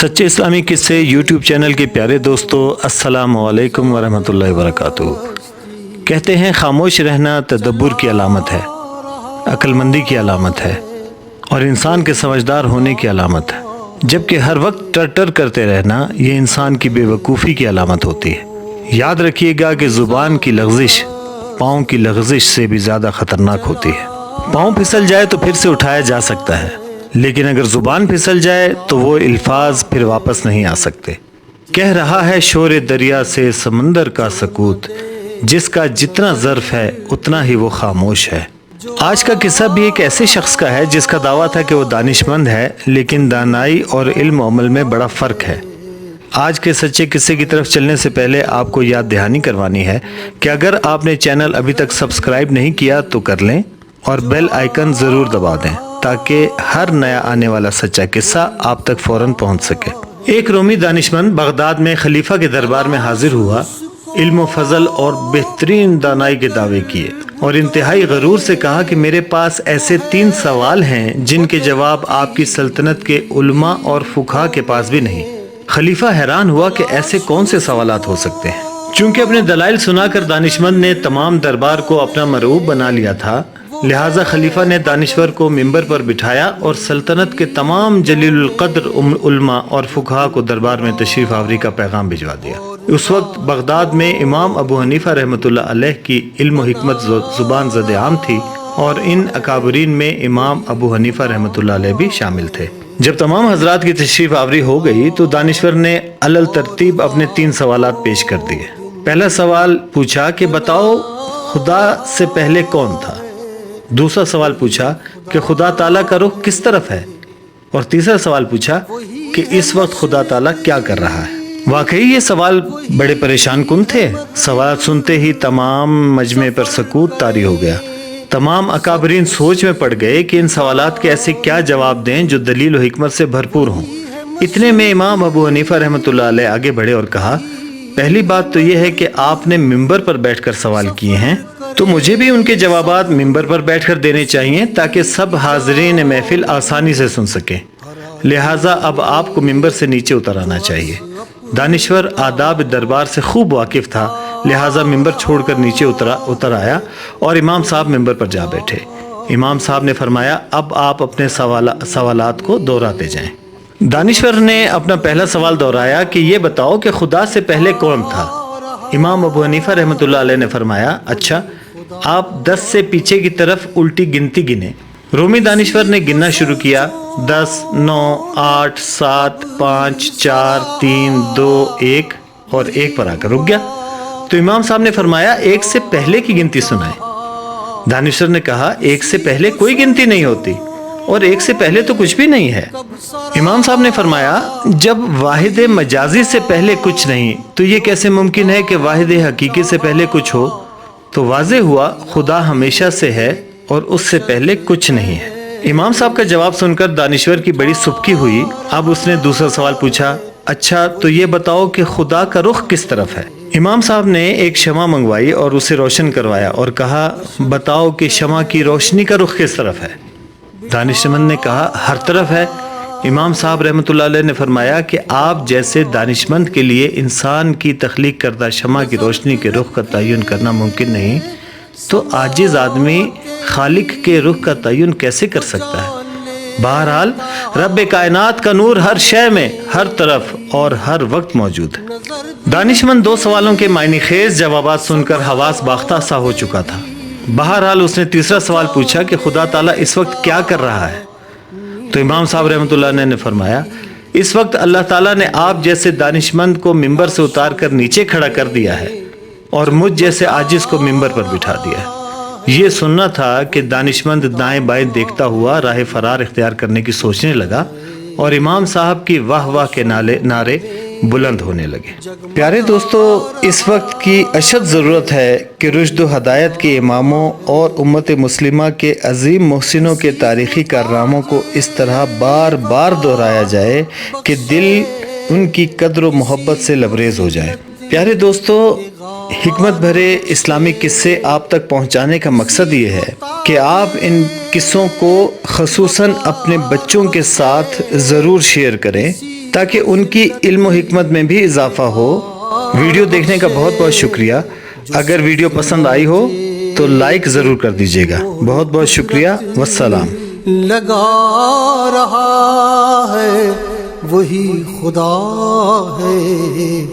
सच्चे इस्लामी किस्से YouTube channel के प्यारे दोस्तों, अस्सलाम वालेकुम वरहमतुल्लाहि वबरकातुहू। कहते हैं खामोश रहना तदब्बुर की अलामत है, अक्लमंदी की अलामत है और इंसान के समझदार होने की अलामत है, जबकि हर वक्त टर करते रहना ये इंसान की बेवकूफ़ी की अलामत होती है। याद रखिएगा कि ज़ुबान की लग़ज़िश पाँव की लग़ज़िश से भी ज़्यादा ख़तरनाक होती है। पाँव फिसल जाए तो फिर से उठाया जा सकता है, लेकिन अगर ज़ुबान फिसल जाए तो वो अल्फाज फिर वापस नहीं आ सकते। कह रहा है शोर दरिया से समंदर का सकूत, जिसका जितना ज़र्फ़ है उतना ही वो खामोश है। आज का किस्सा भी एक ऐसे शख्स का है जिसका दावा था कि वो दानिशमंद है, लेकिन दानाई और इल्म अमल में बड़ा फ़र्क है। आज के सच्चे किस्से की तरफ चलने से पहले आपको याद दहानी करवानी है कि अगर आपने चैनल अभी तक सब्सक्राइब नहीं किया तो कर लें और बेल आइकन ज़रूर दबा दें ताकि हर नया आने वाला सच्चा किस्सा आप तक फ़ौरन पहुंच सके। एक रोमी दानिशमंद बगदाद में खलीफा के दरबार में हाजिर हुआ, इल्म फजल और बेहतरीन दानाई के दावे किए और इंतहाई गरूर से कहा कि मेरे पास ऐसे 3 सवाल हैं जिनके जवाब आपकी सल्तनत के उलमा और फुकहा के पास भी नहीं। खलीफा हैरान हुआ कि ऐसे कौन से सवालात हो सकते हैं। चूंकि अपने दलाइल सुनाकर दानिशमंद ने तमाम दरबार को अपना मरऊब बना लिया था, लिहाजा खलीफा ने दानिश्वर को मिंबर पर बिठाया और सल्तनत के तमाम जलील क़द्र उलमा और फुकहा को दरबार में तशरीफ़ आवरी का पैगाम भिजवा दिया। उस वक्त बगदाद में इमाम अबू हनीफा रहमतुल्लाह अलैह की इल्म व हिकमत ज़ुबान ज़द आम थी और इन अकाबरीन में इमाम अबू हनीफा रहमतुल्लाह अलैह भी शामिल थे। जब तमाम हजरात की तशरीफ़ आवरी हो गई तो दानिश्वर ने अलल तरतीब अपने 3 सवालात पेश कर दिए। पहला सवाल पूछा कि बताओ खुदा से पहले कौन था। दूसरा सवाल पूछा कि खुदा ताला का रुख किस तरफ है, और तीसरा सवाल पूछा कि इस वक्त खुदा ताला क्या कर रहा है। वाकई ये सवाल बड़े परेशान कुन थे। सवाल सुनते ही तमाम मजमे पर सकूत तारी हो गया। तमाम अकाबरीन सोच में पड़ गए कि इन सवालात के ऐसे क्या जवाब दें जो दलील और हिकमत से भरपूर हों। इतने में इमाम अबू हनीफा रहमतुल्लाह अलैह आगे बढ़े और कहा, पहली बात तो यह है कि आपने मिंबर पर बैठकर सवाल किए हैं, तो मुझे भी उनके जवाबात मिंबर पर बैठकर देने चाहिए ताकि सब हाज़रीन महफिल आसानी से सुन सकें। लिहाजा अब आपको मिंबर से नीचे उतर आना चाहिए। दानिश्वर आदाब दरबार से खूब वाकिफ़ था, लिहाजा मिंबर छोड़कर नीचे उतर आया और इमाम साहब मिंबर पर जा बैठे। इमाम साहब ने फरमाया, अब आप अपने सवालात को दोहराते जाएं। दानिश्वर ने अपना पहला सवाल दोहराया कि ये बताओ कि खुदा से पहले कौन था। इमाम अबू हनीफा रहमतुल्लाह अलैह ने फरमाया, अच्छा आप 10 से पीछे की तरफ उल्टी गिनती गिने। रोमी दानिश्वर ने गिनना शुरू किया, 10, 9, 8, 7, 5, 4, 3, 2, 1 और 1 पर आकर रुक गया। तो इमाम साहब ने फरमाया, 1 से पहले की गिनती सुनाए। दानिश्वर ने कहा, 1 से पहले कोई गिनती नहीं होती और 1 से पहले तो कुछ भी नहीं है। इमाम साहब ने फरमाया, जब वाहिद मजाजी से पहले कुछ नहीं तो ये कैसे मुमकिन है कि वाहिद हकीकी से पहले कुछ हो। तो वाज़े हुआ खुदा हमेशा से है और उससे पहले कुछ नहीं है। इमाम साहब का जवाब सुनकर दानिश्वर की बड़ी सुबकी हुई। अब उसने दूसरा सवाल पूछा, अच्छा तो ये बताओ कि खुदा का रुख किस तरफ है। इमाम साहब ने एक शमा मंगवाई और उसे रोशन करवाया और कहा, बताओ कि शमा की रोशनी का रुख किस तरफ है। दानिशमंद ने कहा, हर तरफ है। इमाम साहब रहमतुल्लाह अलैह ने फरमाया कि आप जैसे दानिशमंद के लिए इंसान की तख्लीक करदा शमा की रोशनी के रुख का तयन करना मुमकिन नहीं, तो आजिज़ आदमी खालिक के रुख का तयन कैसे कर सकता है। बहरहाल रब कायनात का नूर हर शय में, हर तरफ और हर वक्त मौजूद है। दानिशमंद 2 सवालों के मायने खेज जवाबात सुनकर हवास बाख्ता सा हो चुका था। बहरहाल उसने तीसरा सवाल पूछा कि खुदा ताला इस वक्त क्या कर रहा है। तो इमाम साहब रहमतुल्लाह अलैह ने फरमाया, इस वक्त अल्लाह ताला ने आप जैसे दानिशमंद को मिंबर से उतार कर नीचे खड़ा कर दिया है और मुझ जैसे आजिज को मिंबर पर बिठा दिया है। ये सुनना था कि दानिशमंद दाएं बाएं देखता हुआ राह फरार इख्तियार करने की सोचने लगा और इमाम साहब की वाह वाह के नारे बुलंद होने लगे। प्यारे दोस्तों, इस वक्त की अशद ज़रूरत है कि रुश्द व हदायत के इमामों और उम्मत मुस्लिमा के अजीम मोहसिनों के तारीख़ी कारनामों को इस तरह बार बार दोहराया जाए कि दिल उनकी कद्र व मोहब्बत से लबरेज हो जाए। प्यारे दोस्तों, हिकमत भरे इस्लामी किस्से आप तक पहुंचाने का मकसद ये है कि आप इन किस्सों को ख़ुसूसन अपने बच्चों के साथ ज़रूर शेयर करें تاکہ ان کی علم و حکمت میں بھی اضافہ ہو۔ ویڈیو دیکھنے کا بہت بہت شکریہ۔ اگر ویڈیو پسند آئی ہو تو لائک ضرور کر دیجیے گا۔ بہت بہت شکریہ۔ والسلام۔ لگا رہا ہے وہی خدا ہے۔